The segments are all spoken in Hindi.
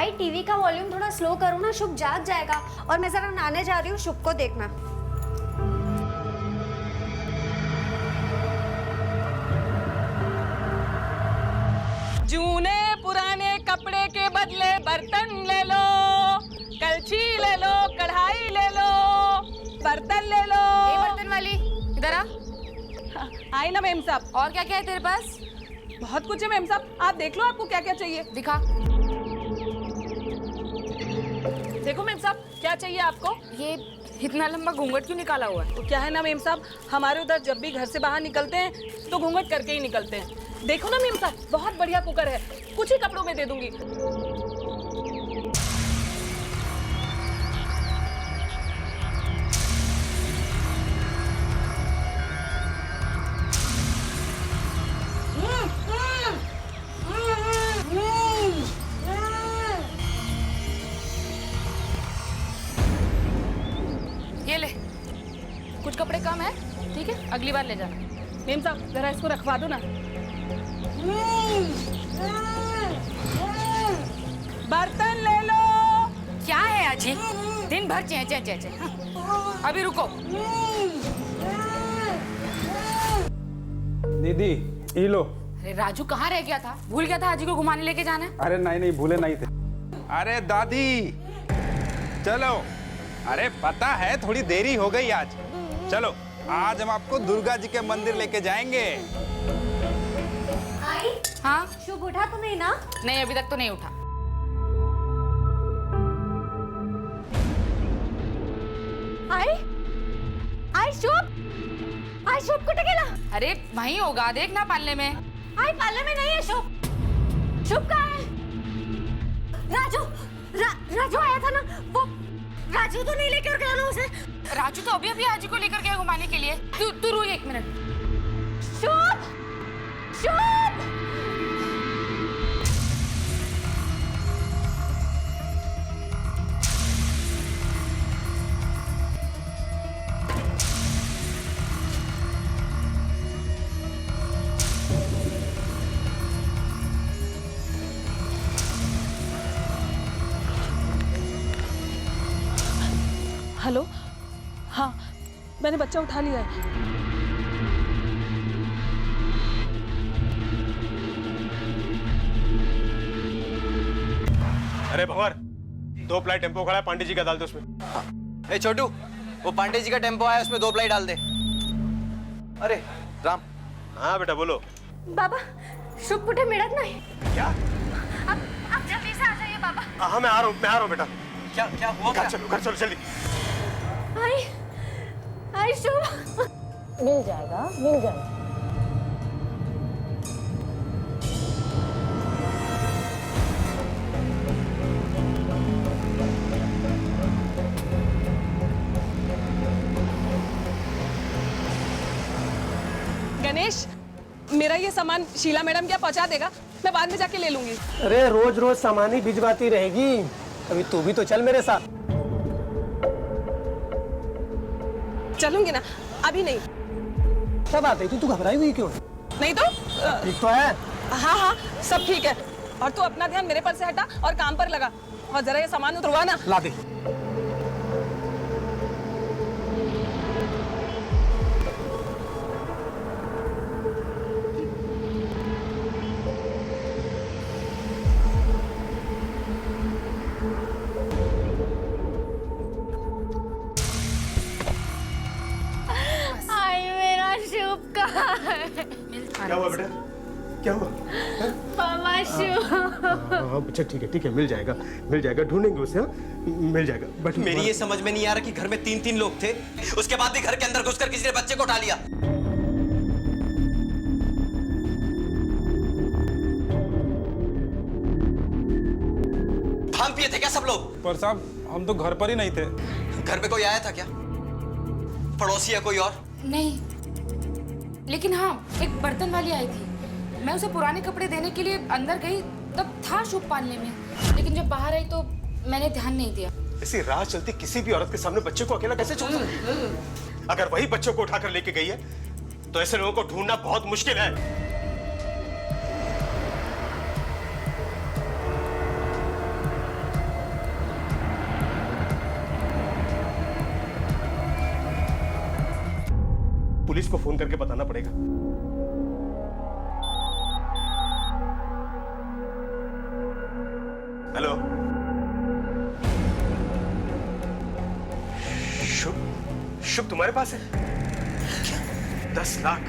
भाई टीवी का वॉल्यूम थोड़ा स्लो करो ना, शुभ जाग जाएगा। और मैं जरा नहाने जा रही हूँ, शुभ को देखना। जूने पुराने कपड़े के बदले बर्तन ले लो, कलछी ले लो, कढ़ाई ले लो, बर्तन ले लो। ए बर्तन वाली, इधर आ। आई ना मेम साहब। और क्या क्या है तेरे पास? बहुत कुछ है मेम साहब, आप देख लो आपको क्या क्या चाहिए। दिखा। देखो मेम साहब, क्या चाहिए आपको? ये इतना लंबा घूंघट क्यों निकाला हुआ है? तो क्या है ना मेम साहब, हमारे उधर जब भी घर से बाहर निकलते हैं तो घूंघट करके ही निकलते हैं। देखो ना मेम साहब, बहुत बढ़िया कुकर है, कुछ ही कपड़ों में दे दूंगी। ये ले, कुछ कपड़े कम है, ठीक है, अगली बार ले जाना। मेम साहब जरा इसको रखवा दो ना। बर्तन ले लो। क्या है अजी, दिन भर चे चे चे चे। अभी रुको। दीदी ये लो। अरे राजू कहाँ रह गया था? भूल गया था अजी को घुमाने लेके जाना है। अरे नहीं भूले नहीं थे। अरे दादी चलो, अरे पता है थोड़ी देरी हो गई आज। चलो आज हम आपको दुर्गा जी के मंदिर लेके जाएंगे। आई, हाँ? शुभ उठा तो नहीं ना? नहीं, अभी तक तो नहीं उठा। आई शुभ, आई शुभ कुठे गेला? अरे वहीं होगा, देखना पालने में। आई पाले में नहीं है शुभ। शुभ कहाँ है? राजू आया था ना, वो राजू तो नहीं लेकर गया ना उसे। राजू तो अभी अभी आजी को लेकर गया घुमाने के लिए। तू रुक एक मिनट। शुभ, शुभ। हेलो, हाँ मैंने बच्चा उठा लिया है। अरे भंवर, 2 प्लाई टेम्पो खड़ा है, पांडे जी का डाल दो उसमें। ए छोटू, वो पांडे जी का टेम्पो आया, उसमें 2 प्लाई डाल दे। अरे राम। हाँ बेटा बोलो। बाबा शुभ कुठे मिळत नाही। क्या? आप जल्दी से आ जाइए बाबा। हाँ मैं आ रहा हूँ बेटा। क्या हुआ? घर चलो जल्दी। आई शुभ। मिल जाएगा, मिल जाएगा। गणेश, मेरा ये सामान शीला मैडम क्या पहुंचा देगा? मैं बाद में जाके ले लूंगी। अरे रोज रोज सामान ही भिजवाती रहेगी, अभी तू भी तो चल मेरे साथ। चलूंगी ना, अभी नहीं। क्या बात है, तू घबराई हुई क्यों? नहीं तो ठीक तो है। हाँ हाँ सब ठीक है। और तू अपना ध्यान मेरे पर से हटा और काम पर लगा। और जरा ये सामान उतरवा ना। ला दे। आई मेरा शुभ कहाँ है? क्या हुआ बेटा? क्या हुआ? मामा शुभ। हाँ अच्छा ठीक है मिल जाएगा ढूंढेंगे उसे। हाँ मिल जाएगा। बट मेरी ये समझ में नहीं आ रहा कि घर में 3 लोग थे, उसके बाद भी घर के अंदर घुसकर किसी ने बच्चे को उठा लिया। भांग पिए थे क्या सब लोग? पर साहब हम तो घर पर ही नहीं थे। घर पे कोई आया था क्या? पड़ोसी या कोई और? नहीं, लेकिन हाँ एक बर्तन वाली आई थी। मैं उसे पुराने कपड़े देने के लिए अंदर गई, तब था शुभ पालने में, लेकिन जब बाहर आई तो मैंने ध्यान नहीं दिया। ऐसी राह चलती किसी भी औरत के सामने बच्चे को अकेला कैसे छोड़ सकती है? अगर वही बच्चों को उठाकर लेके गई है तो ऐसे लोगों को ढूंढना बहुत मुश्किल है। पुलिस को फोन करके बताना पड़ेगा। हेलो, शुभ, शुभ तुम्हारे पास है? 10 लाख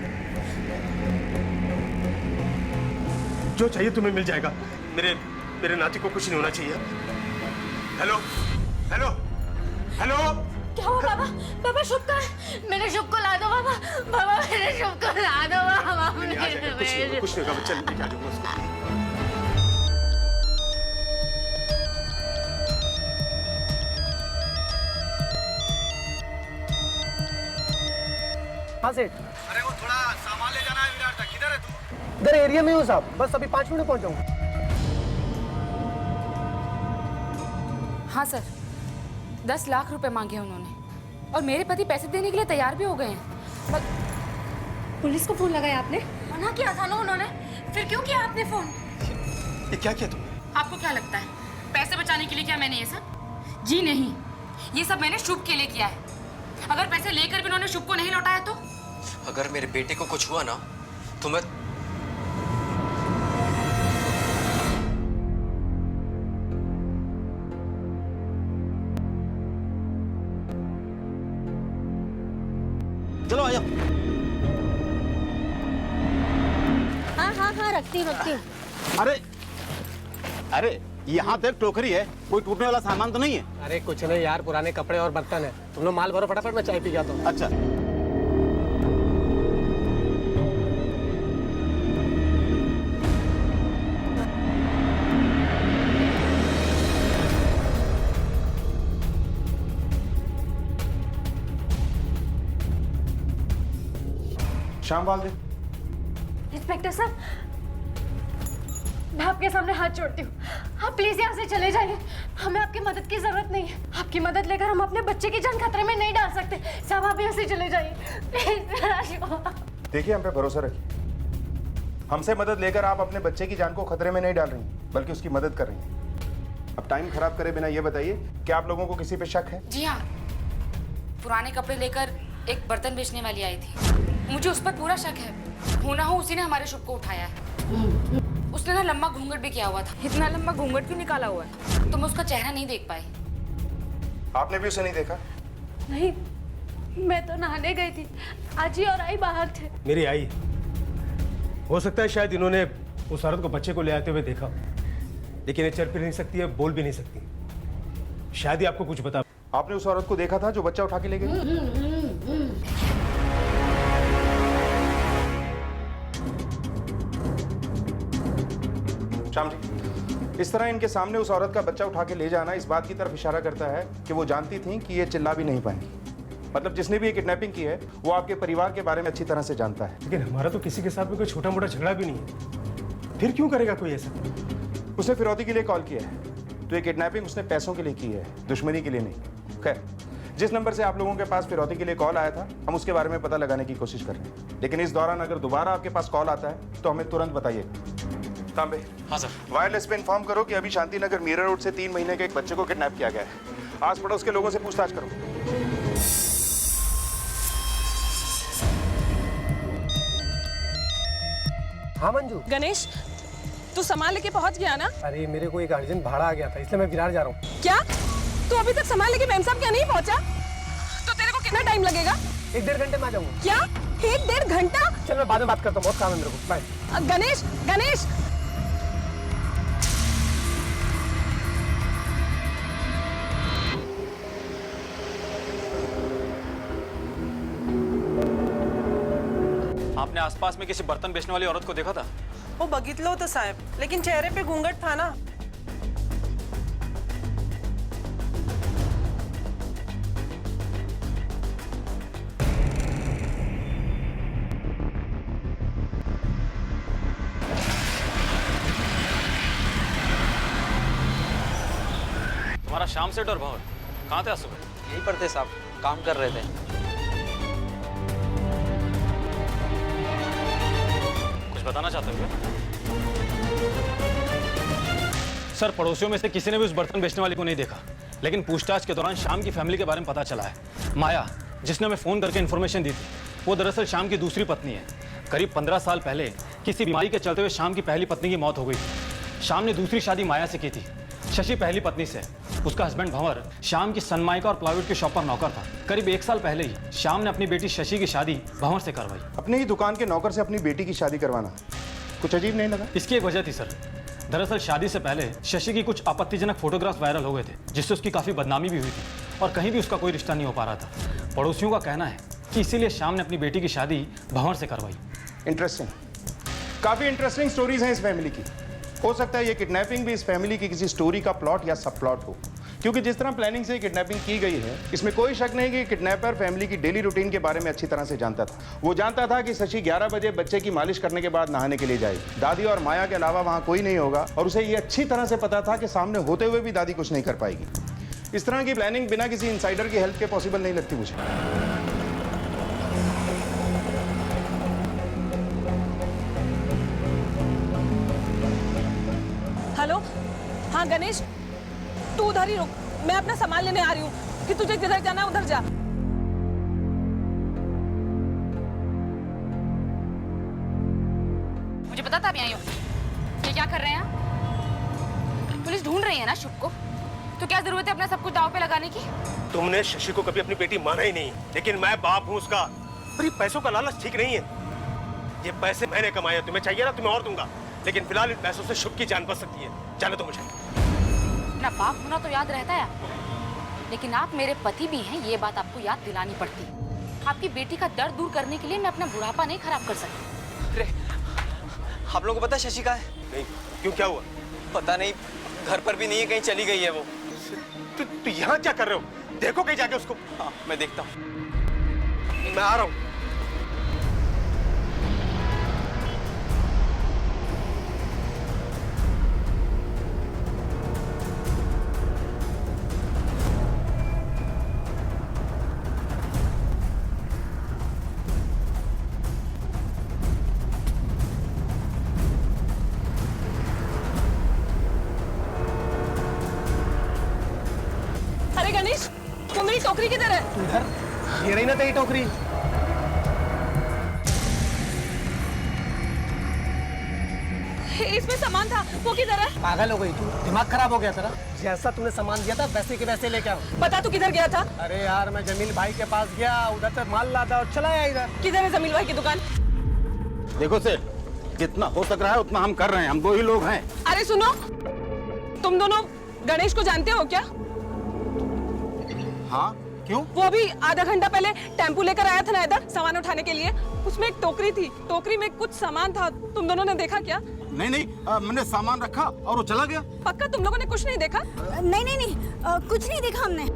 जो चाहिए तुम्हें मिल जाएगा। मेरे नाती को कुछ नहीं होना चाहिए। Hello, hello, hello. क्या हुआ बाबा? बाबा शुभ का है? मेरे शुभ को ला दो बाबा। बाबा मेरे शुभ को ला दो बाबा। कुछ नहीं होगा बच्चा, लेके आ जाऊंगा उसको। हाँ सेठ। अरे वो थोड़ा सामान ले जाना है विराट तक। किधर है तू? इधर एरिया में हूँ साहब, बस अभी 5 मिनट में पहुंच जाऊंगा। हाँ सर, 10 लाख रुपए मांगे उन्होंने और मेरे पति पैसे देने के लिए तैयार भी हो गए हैं। पर पुलिस को फोन लगाया आपने? मना किया था ना उन्होंने, फिर क्यों किया आपने फोन? ये क्या किया तुम? आपको क्या लगता है पैसे बचाने के लिए किया मैंने ये सब? जी नहीं, ये सब मैंने शुभ के लिए किया है। अगर पैसे लेकर भी उन्होंने शुभ को नहीं लौटाया तो? अगर मेरे बेटे को कुछ हुआ ना तो मैं चलो आ जाओ। हाँ रखती हूँ। अरे अरे यहाँ तो एक टोकरी है, कोई टूटने वाला सामान तो नहीं है? अरे कुछ नहीं यार, पुराने कपड़े और बर्तन है। तुम लोग माल भरो फटाफट, मैं चाय पी जाता हूँ। अच्छा। शाम वाल दे। इंस्पेक्टर साहब, मैं आपके सामने हाथ जोड़ती हूँ, आप प्लीज यहाँ से चले जाइए। हमें आपकी मदद की जरूरत नहीं है। आपकी मदद लेकर हम अपने बच्चे की जान खतरे में नहीं डाल सकते। साहब आप यहाँ से चले जाइए प्लीज। देखिए, हम पे भरोसा रखिए। हमसे मदद लेकर आप अपने बच्चे की जान को खतरे में नहीं डाल रही, बल्कि उसकी मदद कर रही हैं। अब टाइम खराब करे बिना ये बताइए कि आप लोगों को किसी पे शक है? जी हाँ, पुराने कपड़े लेकर एक बर्तन बेचने वाली आई थी, मुझे उस पर पूरा शक है। हो ना हो उसी ने हमारे शुभ को उठाया है। उसने ना लंबा घूंघट भी किया हुआ था। इतना लंबा घूंघट क्यों निकाला हुआ है? तो मैं उसका चेहरा नहीं देख पाई। आपने भी उसे नहीं देखा? नहीं, मैं तो नहाने गई थी, आजी और आई बाहर थे। मेरी आई, हो सकता है शायद इन्होंने उस औरत को बच्चे को ले आते हुए देखा, लेकिन ये चल फिर नहीं सकती है, बोल भी नहीं सकती। शायद ही आपको कुछ बता। आपने उस औरत को देखा था जो बच्चा उठा के ले गई? श्याम जी, इस तरह इनके सामने उस औरत का बच्चा उठा के ले जाना इस बात की तरफ इशारा करता है कि वो जानती थी कि ये चिल्ला भी नहीं पाएंगी। मतलब जिसने भी ये किडनैपिंग की है वो आपके परिवार के बारे में अच्छी तरह से जानता है। लेकिन हमारा तो किसी के साथ में कोई छोटा मोटा झगड़ा भी नहीं है, फिर क्यों करेगा कोई ऐसा? उसने फिरौती के लिए कॉल किया है, तो ये किडनैपिंग उसने पैसों के लिए की है, दुश्मनी के लिए नहीं। खैर, जिस नंबर से आप लोगों के पास फिरौती के लिए कॉल आया था, हम उसके बारे में पता लगाने की कोशिश कर रहे हैं। लेकिन इस दौरान अगर दोबारा आपके पास कॉल आता है तो हमें तुरंत बताइएगा। तांबे, हाँ सर। वायरलेस पे इन्फॉर्म करो कि अभी शांति नगर मीरा रोड से 3 महीने के एक बच्चे को किडनैप किया गया है। आस पड़ोस के लोगों से पूछताछ करो। हाँ मंजू। गणेश, तू सामान लेके पहुंच गया ना? अरे मेरे को एक अर्जेंट भाड़ा आ गया था, इसलिए मैं विरार जा रहा हूँ। क्या तू अभी तक सामान लेके मेम साहब क्या नहीं पहुंचा? तो तेरे को कितना टाइम लगेगा? 1-1.5 घंटे में आ जाऊंगा। क्या 1-1.5 घंटा? चल मैं बाद में बात करता हूँ, बहुत काम है मेरे को। बाय। गणेश, गणेश, आपने आसपास में किसी बर्तन बेचने वाली औरत को देखा था? वो बघितलं होतं साहेब, लेकिन चेहरे पे घूंघट था ना। तुम्हारा शाम सेठ और भंवर कहाँ थे आज सुबह? यही पर थे साहब, काम कर रहे थे। कुछ बताना चाहते हो क्या? सर, पड़ोसियों में से किसी ने भी उस बर्तन बेचने वाली को नहीं देखा, लेकिन पूछताछ के दौरान शाम की फैमिली के बारे में पता चला है। माया, जिसने हमें फोन करके इन्फॉर्मेशन दी थी, वो दरअसल श्याम की दूसरी पत्नी है। करीब 15 साल पहले किसी बीमारी के चलते हुए श्याम की पहली पत्नी की मौत हो गई थी। श्याम ने दूसरी शादी माया से की थी। शशि पहली पत्नी से, उसका हस्बैंड भंवर श्याम की सनमाइका और प्लाईवुड की शॉप पर नौकर था। करीब 1 साल पहले ही श्याम ने अपनी बेटी शशि की शादी भंवर से करवाई। अपनी ही दुकान के नौकर से अपनी बेटी की शादी करवाना कुछ अजीब नहीं लगा? इसकी एक वजह थी सर। दरअसल शादी से पहले शशि की कुछ आपत्तिजनक फोटोग्राफ्स वायरल हो गए थे, जिससे उसकी काफी बदनामी भी हुई थी और कहीं भी उसका कोई रिश्ता नहीं हो पा रहा था। पड़ोसियों का कहना है कि इसीलिए श्याम ने अपनी बेटी की शादी भंवर से करवाई। इंटरेस्टिंग, काफी इंटरेस्टिंग स्टोरीज हैं इस फैमिली की। हो सकता है ये किडनैपिंग भी इस फैमिली की किसी स्टोरी का प्लॉट या सब प्लॉट हो, क्योंकि जिस तरह प्लानिंग से किडनैपिंग की गई है इसमें कोई शक नहीं कि किडनैपर फैमिली की डेली रूटीन के बारे में अच्छी तरह से जानता था। वो जानता था कि शशि 11 बजे बच्चे की मालिश करने के बाद नहाने के लिए जाएगी। दादी और माया के अलावा वहां कोई नहीं होगा और उसे ये अच्छी तरह से पता था कि सामने होते हुए भी दादी कुछ नहीं कर पाएगी। इस तरह की प्लानिंग बिना किसी इनसाइडर की हेल्प के पॉसिबल नहीं लगती मुझे। हेलो, हाँ गणेश, तू उधर ही रुक, मैं अपना सामान लेने आ रही हूँ। कि तुझे जिधर जाना है उधर जा। मुझे पता था आप यहीं हो। ये क्या कर रहे हैं आप? पुलिस ढूंढ रही है ना शुभ को, तो क्या जरूरत है अपना सब कुछ दांव पे लगाने की? तुमने शशि को कभी अपनी बेटी माना ही नहीं, लेकिन मैं बाप हूँ उसका। पर ये पैसों का लालच ठीक नहीं है। ये पैसे मैंने कमाए, तुम्हें चाहिए ना तुम्हें और दूंगा, लेकिन फिलहाल इन पैसों से शुभ की जान बच सकती है। जाने दो मुझे। अपना बाप होना तो याद रहता है आपको, लेकिन आप मेरे पति भी हैं, ये बात आपको याद दिलानी पड़ती। आपकी बेटी का दर्द दूर करने के लिए मैं अपना बुढ़ापा नहीं खराब कर सकती। अरे आप लोगों को पता है शशि कहाँ है? नहीं, क्यों, क्या हुआ? पता नहीं, घर पर भी नहीं है, कहीं चली गई है वो। तू यहाँ क्या कर रहे हो? देखो कहीं जाके उसको। हाँ, मैं देखता हूँ। मैं आ रहा हूँ। अरे गणेश, वो मेरी टोकरी किधर है? इधर ये रही ना तेरी टोकरी। इसमें सामान था, वो किधर है? पागल हो गई तू, दिमाग खराब हो गया तेरा। जैसा तूने सामान दिया था वैसे के वैसे लेके आओ। बता तू किधर गया था? अरे यार मैं जमील भाई के पास गया, उधर से माल लादा और चला आया इधर। किधर है जमील भाई की दुकान? देखो सेठ, जितना हो सक रहा है उतना हम कर रहे हैं। हम 2 ही लोग हैं। अरे सुनो, तुम दोनों गणेश को जानते हो क्या? हाँ, क्यों? वो अभी आधा घंटा पहले टेम्पू लेकर आया था ना इधर सामान उठाने के लिए। उसमें एक टोकरी थी, टोकरी में कुछ सामान था। तुम दोनों ने देखा क्या? नहीं नहीं, मैंने सामान रखा और वो चला गया। पक्का तुम लोगों ने कुछ नहीं देखा? नहीं, कुछ नहीं देखा हमने।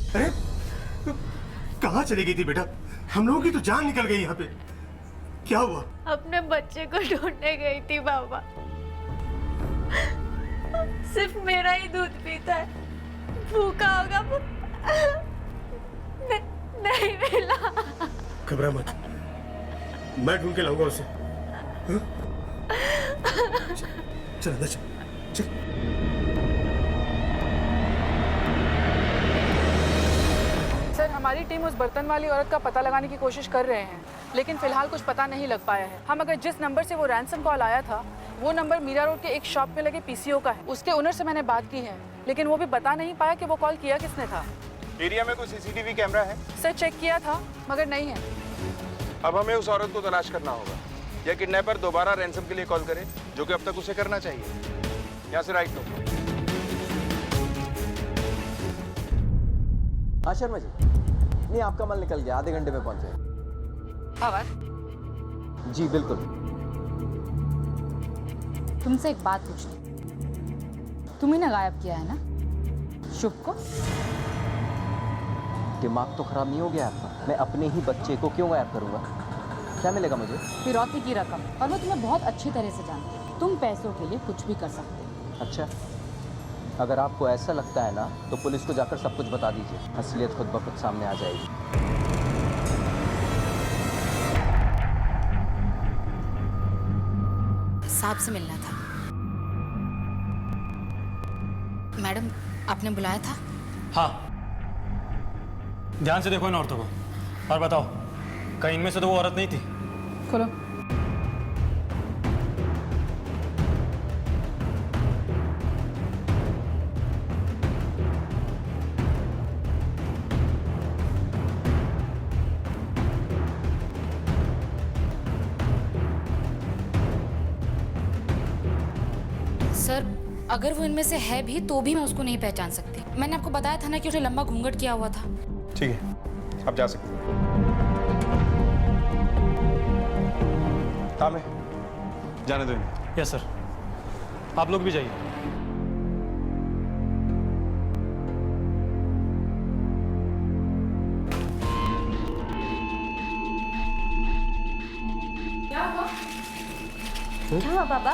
अरे कहाँ चली गई थी बेटा? हम लोगों की तो जान निकल गई यहाँ पे। क्या हुआ? अपने बच्चे को ढूंढने गई थी बाबा। सिर्फ मेरा ही दूध पीता है, भूखा होगा वो। नहीं मिला। घबरा मत, मैं ढूंढ के लाऊंगा उसे। हाँ? चल अंदर चल। सर, हमारी टीम उस बर्तन वाली औरत का पता लगाने की कोशिश कर रहे हैं, लेकिन फिलहाल कुछ पता नहीं लग पाया है। हम अगर जिस नंबर से वो रैंसम कॉल आया था, वो नंबर मीरा रोड के एक शॉप में लगे पीसीओ का है। उसके ओनर से मैंने बात की है, लेकिन वो भी बता नहीं पाया कि वो कॉल किया किसने था। एरिया में कोई सीसीटीवी कैमरा है? सर, चेक किया था मगर नहीं है। अब हमें उस औरत को तलाश करना होगा, या किडनैपर दोबारा रैंसम के लिए कॉल करे, जो कि अब तक उसे करना चाहिए। यहाँ से राइट लो। हाँ शर्मा जी, नहीं आपका माल निकल गया, आधे घंटे में पहुंच जाए। भंवर, जी बिल्कुल। तुमसे एक बात पूछनी। तुम्ही ना गायब किया है ना शुभ को? दिमाग तो खराब नहीं हो गया आपका? मैं अपने ही बच्चे को क्यों गायब करूंगा? क्या मिलेगा मुझे? फिरौती की रकम, और मैं तुम्हें बहुत अच्छी तरह से जानती हूँ। तुम पैसों के लिए कुछ भी कर सकते हो। अच्छा, अगर आपको ऐसा लगता है ना तो पुलिस को जाकर सब कुछ बता दीजिए, असलियत खुद ब खुद सामने आ जाएगी। साहब से मिलना था। मैडम, आपने बुलाया था? हाँ, ध्यान से देखो इन औरतों को और बताओ, कहीं इनमें से तो वो औरत नहीं थी? खोलो। सर, अगर वो इनमें से है भी तो भी मैं उसको नहीं पहचान सकती। मैंने आपको बताया था ना कि उसने लंबा घूंघट किया हुआ था। ठीक है, आप जा सकते हैं। हाँ, मैं जाने दो इन्हें। यस सर, आप लोग भी जाइए। क्या हुआ पापा?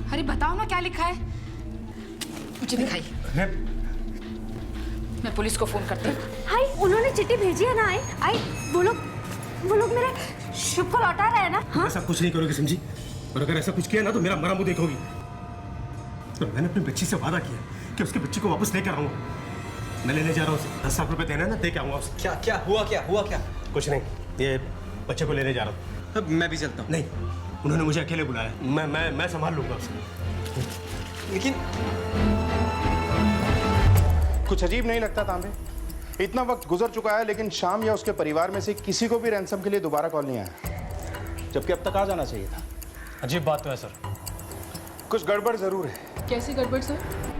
अरे बताओ ना क्या लिखा है, मुझे दिखाइए। मैं पुलिस को फोन करती हूँ। हाय, उन्होंने चिट्ठी भेजी है ना। आई वो लोग मेरे शुभ को लौटा रहे हैं ना। हाँ, ऐसा कुछ नहीं करोगी समझी, और अगर ऐसा कुछ किया ना तो मेरा मरा मुंह देखोगी। तो मैंने अपनी बच्ची से वादा किया कि उसकी बच्ची को वापस लेकर आऊंगा। मैं लेने जा रहा हूँ उसे, 10 लाख रुपए देना है ना, दे के आऊंगा उसे। क्या हुआ क्या? कुछ नहीं, ये बच्चे को लेने जा रहा हूँ। अब मैं भी चलता हूँ। नहीं, उन्होंने मुझे अकेले बुलाया। मैं संभाल लूंगा उसे। लेकिन कुछ अजीब नहीं लगता तांबे? इतना वक्त गुजर चुका है लेकिन शाम या उसके परिवार में से किसी को भी रैंसम के लिए दोबारा कॉल नहीं आया, जबकि अब तक आ जाना चाहिए था। अजीब बात तो है सर। कुछ गड़बड़ जरूर है। कैसी गड़बड़ सर?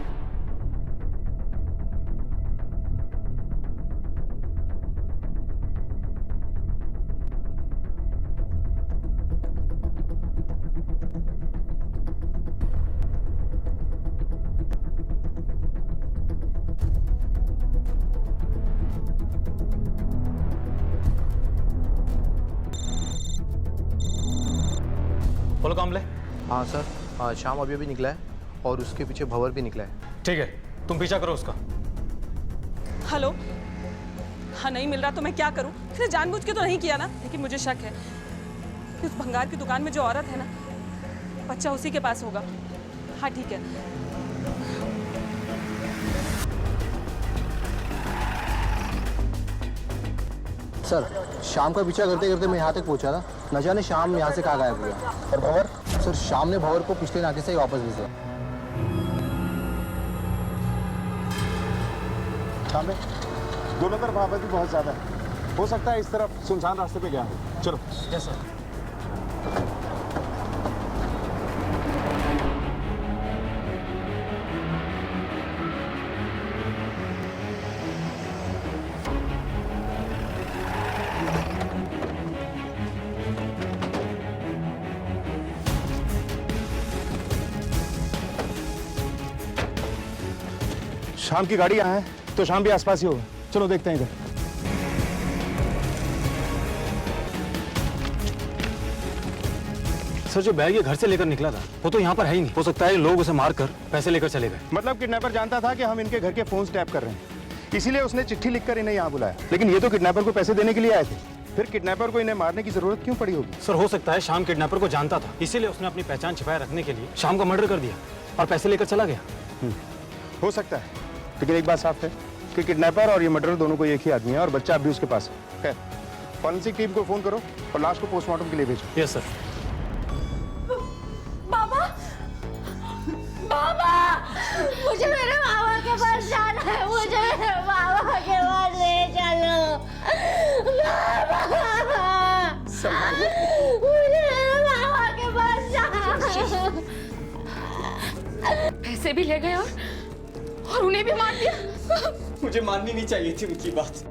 बोलो कामले। हाँ सर, शाम अभी निकला है और उसके पीछे भंवर भी निकला है। ठीक है, तुम पीछा करो उसका। हेलो। हाँ, नहीं मिल रहा तो मैं क्या करूं? इसने जानबूझ के तो नहीं किया ना, लेकिन मुझे शक है कि उस भंगार की दुकान में जो औरत है ना, बच्चा उसी के पास होगा। हाँ ठीक है। सर, शाम का पीछा करते करते मैं यहाँ तक पहुँचा था, न जाने शाम यहाँ से कहाँ गायब हुआ। और भंवर? सर, शाम ने भंवर को पिछले नाके से ही वापस भेजा। तांबे, दोनों तरफ आबादी बहुत ज्यादा है, हो सकता है इस तरफ सुनसान रास्ते पे गया हो। चलो। Yes sir. शाम की गाड़ी यहाँ है तो शाम भी आसपास ही होगा। चलो देखते हैं इधर। सर, जो बैग ये घर से लेकर निकला था वो तो यहाँ पर है ही नहीं। हो सकता है लोग उसे मारकर पैसे लेकर चले गए। मतलब किडनैपर जानता था कि हम इनके घर के फोन्स टैप कर रहे हैं, इसीलिए उसने चिट्ठी लिखकर इन्हें यहाँ बुलाया। लेकिन ये तो किडनैपर को पैसे देने के लिए आए थे, फिर किडनैपर को इन्हें मारने की जरूरत क्यों पड़ी होगी? सर, हो सकता है शाम किडनैपर को जानता था, इसीलिए उसने अपनी पहचान छिपाए रखने के लिए शाम का मर्डर कर दिया और पैसे लेकर चला गया। हो सकता है, लेकिन एक बात साफ है कि किडनैपर और ये मर्डर दोनों को एक ही आदमी है और बच्चा अभी उसके पास है। खैर, फॉरेंसिक टीम को फोन करो और लाश को पोस्टमार्टम के लिए भेजो। Yes sir. बाबा, बाबा, मुझे मेरे मामा के पास जाना है। मुझे मेरे मामा के पास ले चलो। बाबा, मुझे मेरे मामा के पास जाना। पैसे भी ले गए और उन्हें भी मार दिया। मुझे माननी नहीं चाहिए थी उनकी बात,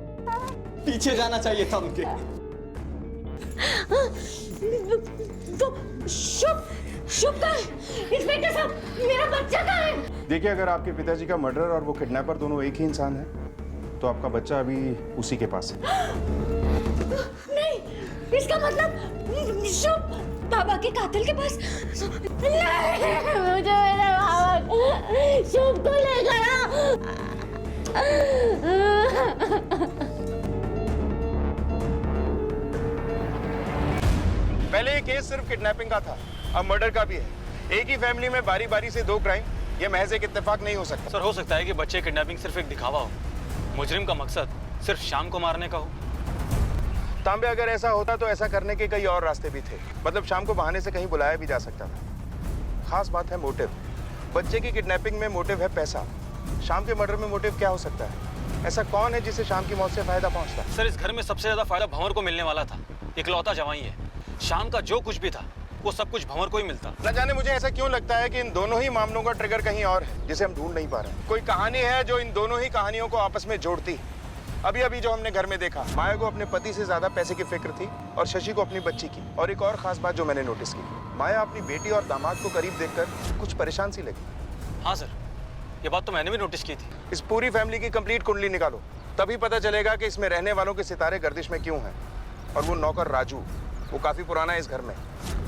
पीछे जाना चाहिए था उनके। तो शुभ का इंस्पेक्टर साहब, मेरा बच्चा कहाँ है? देखिए, अगर आपके पिताजी का मर्डर और वो किडनैपर दोनों एक ही इंसान है तो आपका बच्चा अभी उसी के पास है। नहीं, इसका मतलब शुभ बाबा के कातिल के पास नहीं, मुझे मेरे बाबा शुभ को लेकर पहले ये केस सिर्फ किडनैपिंग का था, अब मर्डर का भी है। एक ही फैमिली में बारी बारी से दो क्राइम, ये महज एक इत्तेफाक नहीं हो सकता। सर, हो सकता है कि बच्चे किडनैपिंग सिर्फ एक दिखावा हो, मुजरिम का मकसद सिर्फ शाम को मारने का हो। तांबे, अगर ऐसा होता तो ऐसा करने के कई और रास्ते भी थे। मतलब शाम को बहाने से कहीं बुलाया भी जा सकता था। खास बात है मोटिव। बच्चे की किडनैपिंग में मोटिव है पैसा, शाम के मर्डर में मोटिव क्या हो सकता है? ऐसा कौन है जिसे शाम की मौत से फायदा पहुंचता है? सर, इस घर में सबसे ज्यादा फायदा भंवर को मिलने वाला था। इकलौता जवाई है। शाम का जो कुछ भी था वो सब कुछ भंवर को ही मिलता। न जाने मुझे ऐसा क्यों लगता है कि इन दोनों ही मामलों का ट्रिगर कहीं और है जिसे हम ढूंढ नहीं पा रहे। कोई कहानी है जो इन दोनों ही कहानियों को आपस में जोड़ती। अभी अभी जो हमने घर में देखा, माया को अपने पति से ज्यादा पैसे की फिक्र थी और शशि को अपनी बच्ची की। और एक और खास बात जो मैंने नोटिस की, माया अपनी बेटी और दामाद को करीब देखकर कुछ परेशान सी लगी। हाँ सर, ये बात तो मैंने भी नोटिस की थी। इस पूरी फैमिली की कंप्लीट कुंडली निकालो, तभी पता चलेगा कि इसमें रहने वालों के सितारे गर्दिश में क्यों हैं। और वो नौकर राजू, वो काफी पुराना है इस घर में,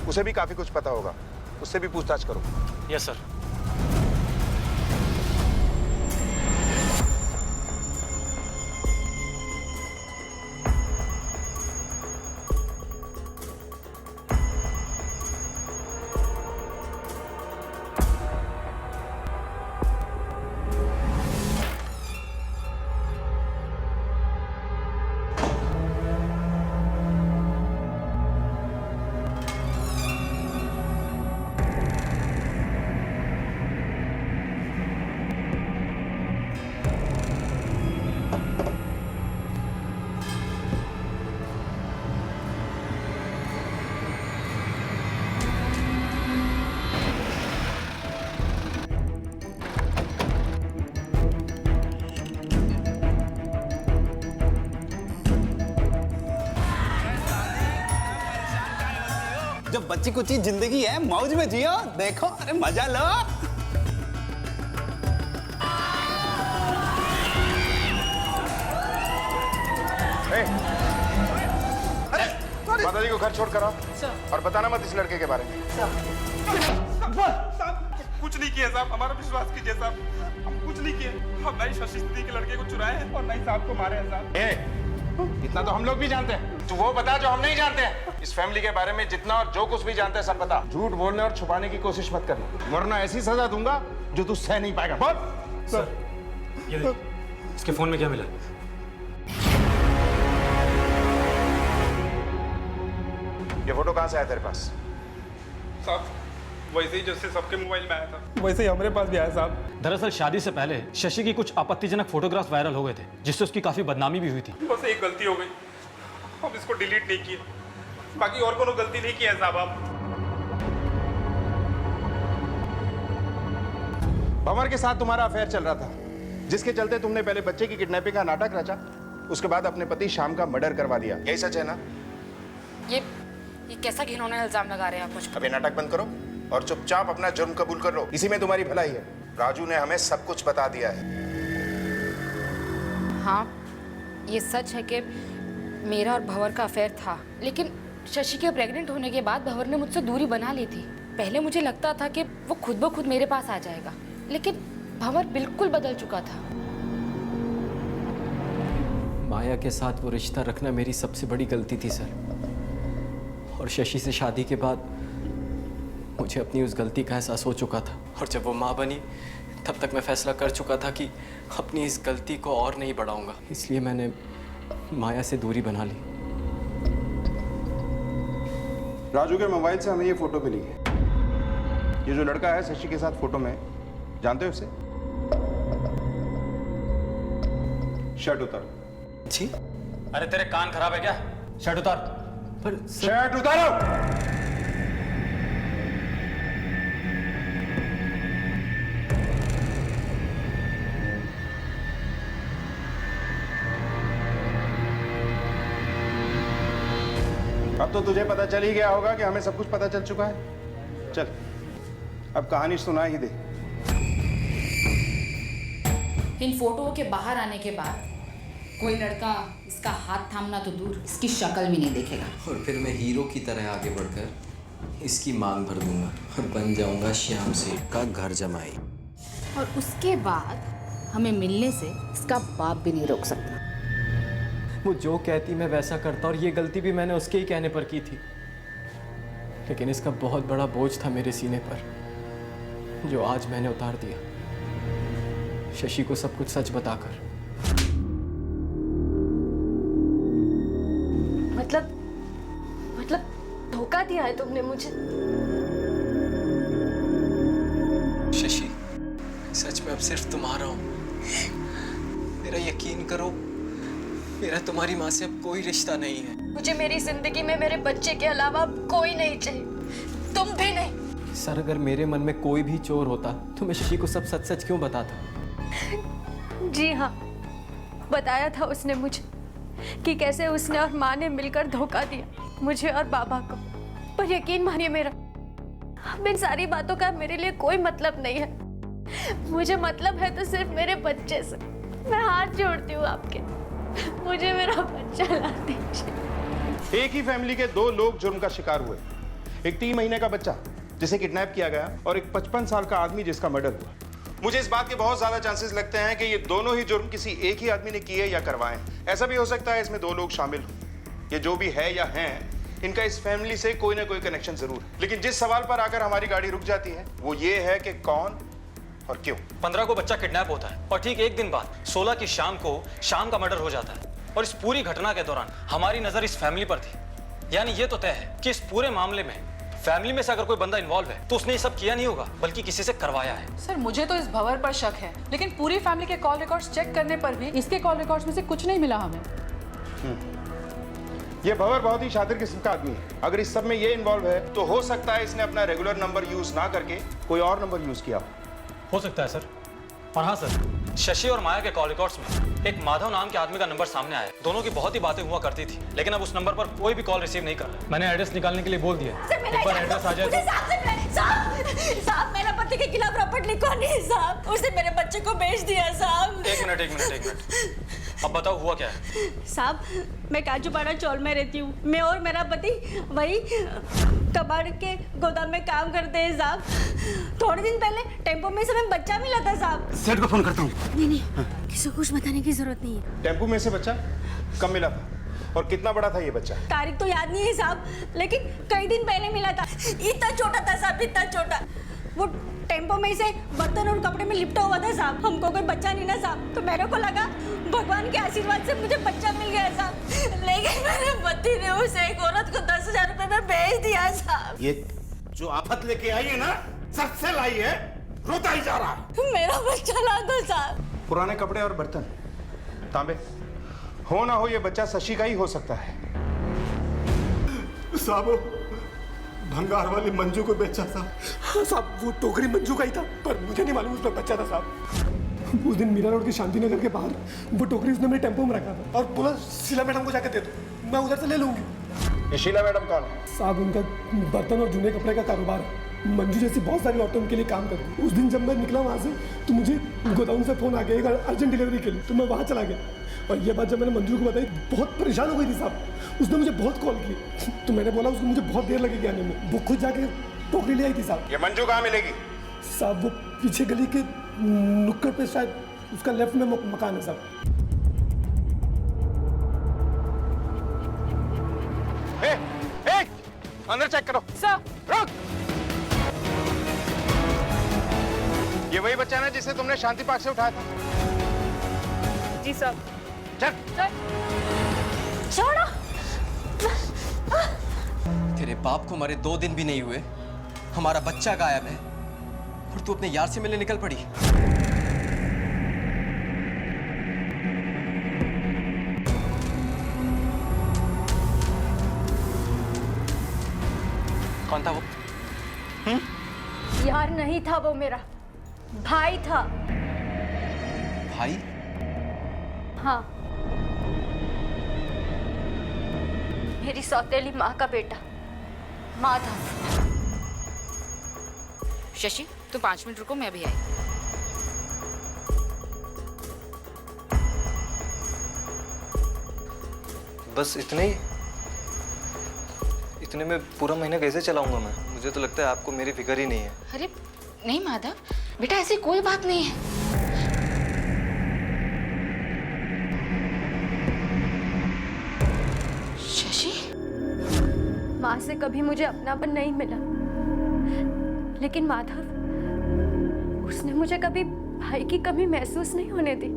उसे भी काफी कुछ पता होगा, उससे भी पूछताछ करो। Yes sir. जब बच्ची कुची जिंदगी है, मौज में जियो, देखो, अरे मजा लो। माताजी को घर छोड़ कर आओ और बताना मत इस लड़के के बारे में। कुछ नहीं किया साहब, हमारा विश्वास कीजिए साहब, हम कुछ नहीं किए। हम नहीं शशि दीदी के लड़के को चुराए हैं और नहीं साहब को मारे हैं साहब। इतना तो हम लोग भी जानते हैं, तू वो बता जो हम नहीं जानते हैं। इस फैमिली के बारे में जितना और जो कुछ भी जानते हैं सब बता। झूठ बोलने और छुपाने की कोशिश मत करना, वरना ऐसी सजा दूंगा जो तू सह नहीं पाएगा। बोल। सर, ये देख, इसके फोन में क्या मिला? ये फोटो कहाँ से आया तेरे पास? साहब, वैसे ही जैसे सबके मोबाइल में आया था वैसे ही हमारे पास भी आया साहब। दरअसल शादी से पहले शशि की कुछ आपत्तिजनक फोटोग्राफ्स वायरल हो गए थे, जिससे उसकी काफी बदनामी भी हुई थी। बस एक गलती हो गई, हम इसको डिलीट नहीं किए, बाकी और कोनो गलती नहीं किया है साहब। आप भंवर के साथ तुम्हारा अफेयर चल रहा था, जिसके चलते तुमने पहले बच्चे की किडनैपिंग का नाटक रचा, उसके बाद अपने पति श्याम का मर्डर करवा दिया। यही सच है ना? ये कैसा घिनौना इल्जाम लगा रहे हैं आप मुझ पर? अभी नाटक बंद करो और चुपचाप अपना जुर्म कबूल कर लो, इसी में तुम्हारी भलाई है। राजू ने हमें सब कुछ बता दिया है। हाँ, ये सच है कि मेरा और भंवर का अफेयर था, लेकिन शशि के प्रेग्नेंट होने के बाद भंवर ने मुझसे दूरी बना ली थी। पहले मुझे लगता था कि वो खुद ब खुद मेरे पास आ जाएगा, लेकिन भंवर बिल्कुल बदल चुका था। माया के साथ वो रिश्ता रखना मेरी सबसे बड़ी गलती थी सर, और शशि से शादी के बाद मुझे अपनी उस गलती का एहसास हो चुका था। और जब वो माँ बनी तब तक मैं फैसला कर चुका था कि अपनी इस गलती को और नहीं बढ़ाऊंगा, इसलिए मैंने माया से दूरी बना ली। राजू के मोबाइल से हमें ये फोटो मिली है। ये जो लड़का है शशि के साथ फोटो में, जानते हो उसे? शर्ट उतारो। जी? अरे तेरे कान खराब है क्या? शर्ट उतार। पर शर्ट उतारो। अब तो तुझे पता चल ही गया होगा कि हमें सब कुछ पता चल चुका है। चल, अब कहानी सुना ही दे। इन फोटोओं के बाहर आने के बाद कोई लड़का इसका हाथ थामना तो दूर, इसकी शक्ल भी नहीं देखेगा। और फिर मैं हीरो की तरह आगे बढ़कर इसकी मांग भर दूंगा और बन जाऊंगा श्याम सेठ का घर जमाई। और उसके बाद हमें मिलने से इसका बाप भी नहीं रोक सकता। वो जो कहती मैं वैसा करता, और ये गलती भी मैंने उसके ही कहने पर की थी। लेकिन इसका बहुत बड़ा बोझ था मेरे सीने पर, जो आज मैंने उतार दिया, शशि को सब कुछ सच बताकर। मतलब धोखा दिया है तुमने मुझे। शशि, सच में अब सिर्फ तुम्हारा हूं। मेरा यकीन करो, मेरा तुम्हारी माँ से अब कोई रिश्ता नहीं है। मुझे मेरी जिंदगी में मेरे बच्चे के अलावा कोई नहीं चाहिए, तुम भी नहीं। सर, अगर मेरे मन में कोई भी चोर होता तो मैं शशि को सब सच सच क्यों बताता? जी हाँ, बताया था उसने मुझे कि कैसे उसने और माँ ने मिलकर धोखा दिया मुझे और बाबा को। पर यकीन मानिए मेरा, अब इन सारी बातों का मेरे लिए कोई मतलब नहीं है। मुझे मतलब है तो सिर्फ मेरे बच्चे से। मैं हाथ जोड़ती हूँ आपके, मुझे मेरा बच्चा ला दीजिए। एक ही फैमिली के दो लोग जुर्म का शिकार हुए। एक 3 महीने का बच्चा जिसे किडनैप किया गया और एक 55 साल का आदमी जिसका मर्डर हुआ। मुझे इस बात के बहुत ज्यादा चांसेस लगते हैं कि ये दोनों ही जुर्म किसी एक ही आदमी ने किए या करवाए। ऐसा भी हो सकता है इसमें 2 लोग शामिल हों। ये जो भी है या हैं, इनका इस फैमिली से कोई ना कोई कनेक्शन जरूर है। लेकिन जिस सवाल पर आकर हमारी गाड़ी रुक जाती है वो ये है कि कौन और क्यों। 15 को बच्चा किडनैप होता है और ठीक एक दिन बाद 16 की शाम को शाम का मर्डर हो जाता है। और इस पूरी घटना के दौरान हमारी नजर इस फैमिली पर थी। यानी ये तो तय है कि इस पूरे मामले में फैमिली में से अगर कोई बंदा इन्वॉल्व है तो उसने ये सब किया नहीं होगा, बल्कि किसी से करवाया है। सर, मुझे तो इस भंवर पर शक है, लेकिन पूरी फैमिली के कॉल रिकॉर्ड्स चेक करने पर भी इसके कॉल रिकॉर्ड्स में से कुछ नहीं मिला हमें। ये भंवर बहुत ही शातिर किस्म का आदमी है। अगर इस सब में ये इन्वॉल्व है तो हो सकता है इसने अपना रेगुलर नंबर यूज ना करके कोई और नंबर यूज किया हो सकता है सर। और हाँ सर, शशि और माया के कॉल रिकॉर्ड्स में एक माधव नाम के आदमी का नंबर सामने आया। दोनों की बहुत ही बातें हुआ करती थी, लेकिन अब उस नंबर पर कोई भी कॉल रिसीव नहीं कर रहा। मैंने एड्रेस निकालने के लिए बोल दिया, एक बार एड्रेस आ जाए तो। साहब, मेरा पति के खिलाफ रपट लिखो नहीं साहब, उसने मेरे बच्चे को बेच दिया साहब। एक मिनट, अब बताओ हुआ क्या है? साहब, मैं काजूपाड़ा चौल में रहती हूँ। मैं और मेरा पति वही कबाड़ के गोदाम में काम करते हैं साहब। थोड़े दिन पहले टेम्पो में से हमें बच्चा मिला था साहब। सेठ को फोन करता हूँ। नहीं, किसी को कुछ बताने की जरूरत नहीं है। टेम्पो में से बच्चा कब मिला था और कितना बड़ा था ये बच्चा? तारीख तो याद नहीं है साहब, लेकिन कई दिन पहले मिला था। इतना छोटा था साहब, इतना छोटा। वो टेम्पो में से बर्तन और कपड़े में लिपटा हुआ था साहब। हमको कोई बच्चा नहीं ना साहब, तो मेरे को लगा भगवान के आशीर्वाद से मुझे बच्चा मिल गया साहब। लेकिन मेरे पति ने उसे एक औरत को 10,000 रुपए में बेच दिया साहब। ये जो आफत लेके आई है ना, सच से लाई है, रोता ही जा रहा है। मेरा बच्चा ला दो साहब। पुराने कपड़े और बर्तन, तांबे, हो ना हो ये बच्चा शशि का ही हो सकता है। साहब, भंगार वाली मंजू को बेचा साहब। साहब, वो टोकरी मंजू का ही था, पर मुझे नहीं मालूम उसमें बच्चा था साहब। उस दिन मीरा रोड के शांति नगर के बाहर वो टोकरी उसने मेरे टेम्पो में रखा था और बोला शीला मैडम को जाकर दे दो, मैं उधर से ले लूंगी। ये शीला मैडम कौन है? साहब, उनका बर्तन और जूने कपड़े का कारोबार है। मंजू जैसी बहुत सारी औरतें उनके लिए काम करती हैं। उस दिन जब मैं निकला वहाँ से तो मुझे गोदाम से फोन आ गया एक अर्जेंट डिलीवरी के लिए, तो मैं वहाँ चला गया। और ये बात जब मैंने मंजू को बताई, बहुत परेशान हो गई थी साहब। उसने मुझे बहुत कॉल की, तो मैंने बोला उसको मुझे बहुत देर लगेगी आने में। वो खुद जाके टोकरी ले आई थी साहब। ये मंजू कहाँ मिलेगी? साहब, वो पीछे गली के नुक्कड़ पे शायद उसका लेफ्ट में मकान है साहब। अंदर चेक करो। सर, रुक। ये वही बच्चा ना जिसे तुमने शांति पार्क से उठाया था? जी सर। चल। छोड़ो। तेरे बाप को मरे 2 दिन भी नहीं हुए, हमारा बच्चा गायब है और तू अपने यार से मिलने निकल पड़ी। कौन था वो? यार नहीं था वो, मेरा भाई था। भाई? हाँ, मेरी सौतेली माँ का बेटा माधव। शशि, तुम 5 मिनट रुको, मैं अभी आई। बस इतने ही? इतने में पूरा महीना कैसे चलाऊंगा मैं? मुझे तो लगता है आपको मेरी फिक्र ही नहीं है। अरे नहीं माधव, बेटा ऐसी कोई बात नहीं है। शशि, माँ से कभी मुझे अपनापन नहीं मिला, लेकिन माधव, उसने मुझे कभी भाई की कमी महसूस नहीं होने दी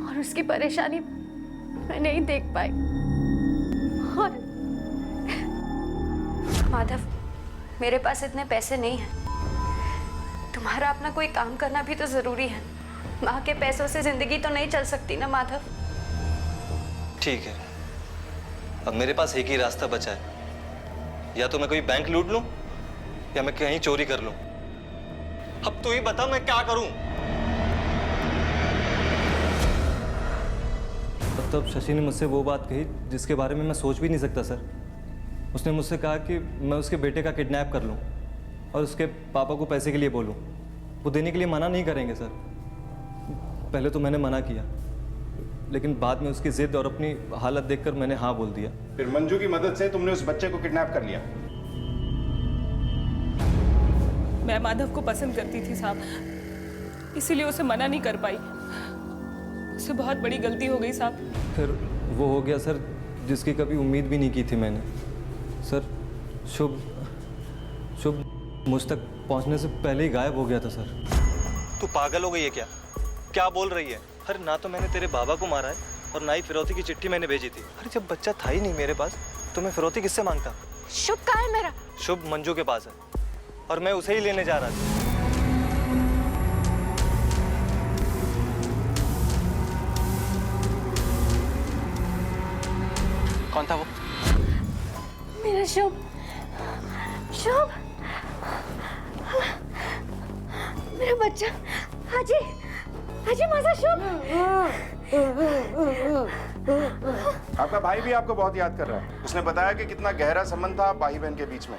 और उसकी परेशानी मैं नहीं देख पाई। और माधव, मेरे पास इतने पैसे नहीं हैं। तुम्हारा अपना कोई काम करना भी तो जरूरी है। माँ के पैसों से जिंदगी तो नहीं चल सकती ना माधव। ठीक है, अब मेरे पास एक ही रास्ता बचा है, या तो मैं कोई बैंक लूट लूं या मैं कहीं चोरी कर लूं। अब तू ही बता मैं क्या करूं? तब शशि ने मुझसे वो बात कही जिसके बारे में मैं सोच भी नहीं सकता सर। उसने मुझसे कहा कि मैं उसके बेटे का किडनैप कर लूं और उसके पापा को पैसे के लिए बोलूं। वो देने के लिए मना नहीं करेंगे सर। पहले तो मैंने मना किया, लेकिन बाद में उसकी जिद और अपनी हालत देखकर मैंने हाँ बोल दिया। फिर मंजू की मदद से तुमने उस बच्चे को किडनैप कर लिया? मैं माधव को पसंद करती थी साहब, इसीलिए उसे मना नहीं कर पाई। उससे बहुत बड़ी गलती हो गई साहब। फिर वो हो गया सर जिसकी कभी उम्मीद भी नहीं की थी मैंने। सर शुभ मुझ तक पहुंचने से पहले ही गायब हो गया था सर। तू पागल हो गई है क्या? क्या बोल रही है? अरे ना तो मैंने तेरे बाबा को मारा है और ना ही फिरौती की चिट्ठी मैंने भेजी थी। अरे जब बच्चा था ही नहीं मेरे पास तो मैं फिरौती किससे मांगता? शुभ कहाँ है मेरा? शुभ मंजू के पास है और मैं उसे ही लेने जा रहा था। कौन था वो? मेरा शुभ। शुभ, मेरा बच्चा। हाजी, हाजी माझा शुभ। आपका भाई भी आपको बहुत याद कर रहा है। उसने बताया कि कितना गहरा संबंध था भाई बहन के बीच में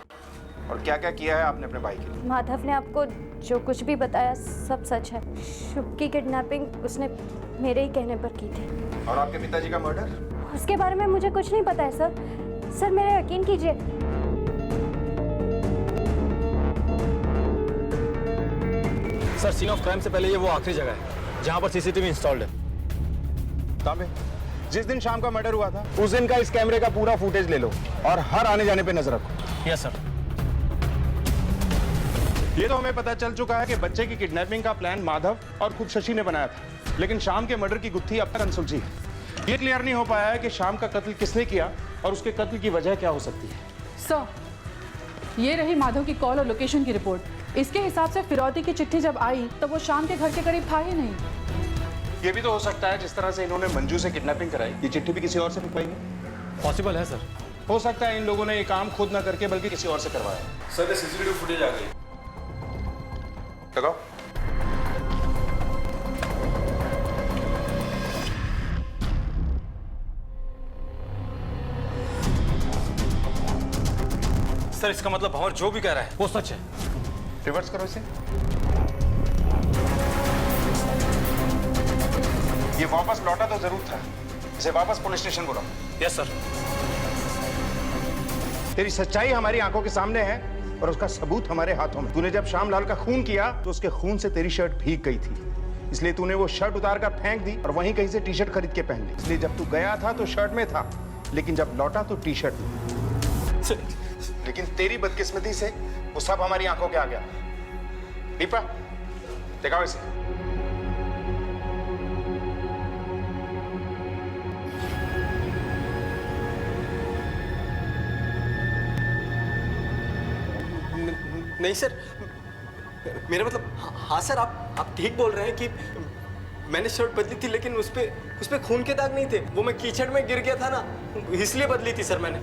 और क्या क्या किया है आपने अपने भाई के लिए। माधव ने आपको जो कुछ भी बताया सब सच है। शुभ की किडनैपिंग उसने मेरे ही कहने पर की थी। और आपके पिताजी का मर्डर? उसके बारे में मुझे कुछ नहीं पता है सर। सर मेरा यकीन कीजिए। सर, सीन ऑफ क्राइम से पहले ये वो आखिरी जगह है जहां पर सीसीटीवी इंस्टॉल्ड है। तांबे, जिस दिन शाम का मर्डर हुआ था उस दिन का इस कैमरे का पूरा फुटेज ले लो और हर आने जाने पे नजर रखो। Yes sir. ये तो हमें पता चल चुका है कि बच्चे की किडनैपिंग का प्लान माधव और खुद शशि ने बनाया था, लेकिन शाम के मर्डर की गुत्थी अब तक अनसुलझी है। ये क्लियर नहीं हो पाया है कि शाम का कत्ल किसने किया और उसके कत्ल की वजह क्या हो सकती है। सर, ये रही माधव की कॉल और लोकेशन की रिपोर्ट। इसके हिसाब से फिरौती की चिट्ठी जब आई तब वो शाम के घर के करीब था ही नहीं। ये भी तो हो सकता है जिस तरह से इन्होंने मंजू से किडनैपिंग कराई, ये चिट्ठी भी किसी और से लिखवाई है। पॉसिबल है सर। हो सकता है इन लोगों ने ये काम खुद ना करके बल्कि किसी और से करवाया। सर, ये सीसीटीवी फुटेज आ गई। लगाओ। सर, इसका मतलब भंवर जो भी कह रहा है वो सच है। रिवर्स करो इसे। ये वापस लौटा तो जरूर था, इसे वापस पुलिस स्टेशन बुलाओ। Yes sir. तेरी सच्चाई हमारी आंखों के सामने है और उसका सबूत हमारे हाथों में। तूने जब श्यामलाल का खून किया तो उसके खून से तेरी शर्ट भीग गई थी, इसलिए तूने वो शर्ट उतार कर फेंक दी और वहीं कहीं से टी शर्ट खरीद के पहन ली। इसलिए जब तू गया था तो शर्ट में था, लेकिन जब लौटा तो टी शर्ट में। लेकिन तेरी बदकिस्मती से वो सब हमारी आंखों के आ गया। दीपा, दिखाओ इसे। नहीं सर, मेरा मतलब हाँ सर, आप ठीक बोल रहे हैं कि मैंने शर्ट बदली थी, लेकिन उस पे खून के दाग नहीं थे। वो मैं कीचड़ में गिर गया था ना, इसलिए बदली थी सर मैंने।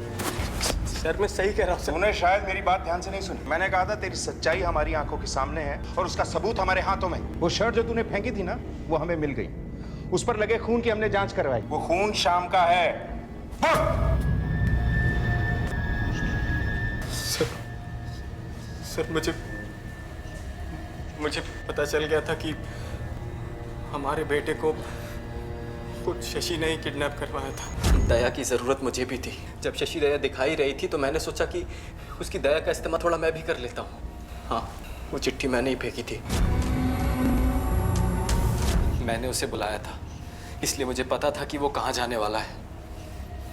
सर मैं सही कह रहा हूँ सर। तूने शायद मेरी बात ध्यान से नहीं सुनी। मैंने कहा था तेरी सच्चाई हमारी आंखों के सामने है और उसका सबूत हमारे हाथों में। वो शर्ट जो तूने फेंकी थी ना, वो हमें मिल गई। उस पर लगे खून की हमने जांच करवाई। वो खून शाम का है। सर मुझे पता चल गया था कि हमारे बेटे को खुद शशि ने ही किडनैप करवाया था। दया की ज़रूरत मुझे भी थी। जब शशि दया दिखाई रही थी तो मैंने सोचा कि उसकी दया का इस्तेमाल थोड़ा मैं भी कर लेता हूँ। हाँ, वो चिट्ठी मैंने ही फेंकी थी। मैंने उसे बुलाया था, इसलिए मुझे पता था कि वो कहाँ जाने वाला है।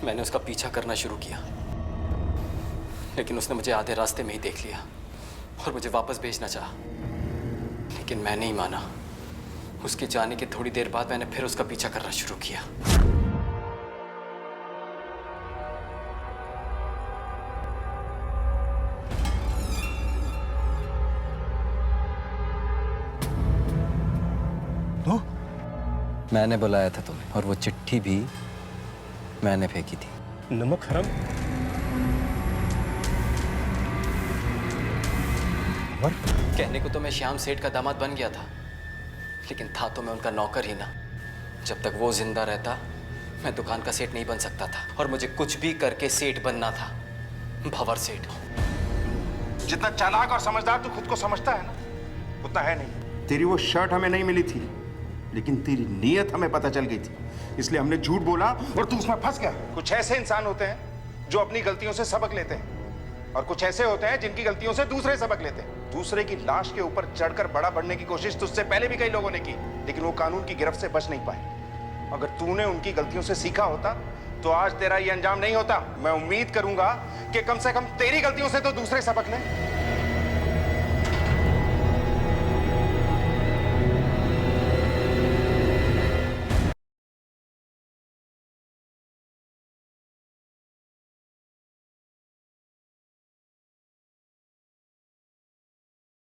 मैंने उसका पीछा करना शुरू किया, लेकिन उसने मुझे आधे रास्ते में ही देख लिया और मुझे वापस भेजना चाहा, लेकिन मैं नहीं माना। उसके जाने के थोड़ी देर बाद मैंने फिर उसका पीछा करना शुरू किया। तो मैंने बुलाया था तुम्हें और वो चिट्ठी भी मैंने फेंकी थी। नमक हराम। कहने को तो मैं श्याम सेठ का दामाद बन गया था, लेकिन था तो मैं उनका नौकर ही ना। जब तक वो जिंदा रहता मैं दुकान का सेठ नहीं बन सकता था, और मुझे कुछ भी करके सेठ बनना था, भंवर सेठ। जितना चालाक और समझदार तू खुद को समझता है ना, उतना है नहीं। तेरी वो शर्ट हमें नहीं मिली थी, लेकिन तेरी नीयत हमें पता चल गई थी, इसलिए हमने झूठ बोला और तू उसमें फंस गया। कुछ ऐसे इंसान होते हैं जो अपनी गलतियों से सबक लेते हैं, और कुछ ऐसे होते हैं जिनकी गलतियों से दूसरे सबक लेते हैं। दूसरे की लाश के ऊपर चढ़कर बड़ा बनने की कोशिश तुझसे पहले भी कई लोगों ने की, लेकिन वो कानून की गिरफ्त से बच नहीं पाए। अगर तूने उनकी गलतियों से सीखा होता तो आज तेरा ये अंजाम नहीं होता। मैं उम्मीद करूंगा कि कम से कम तेरी गलतियों से तो दूसरे सबक लें।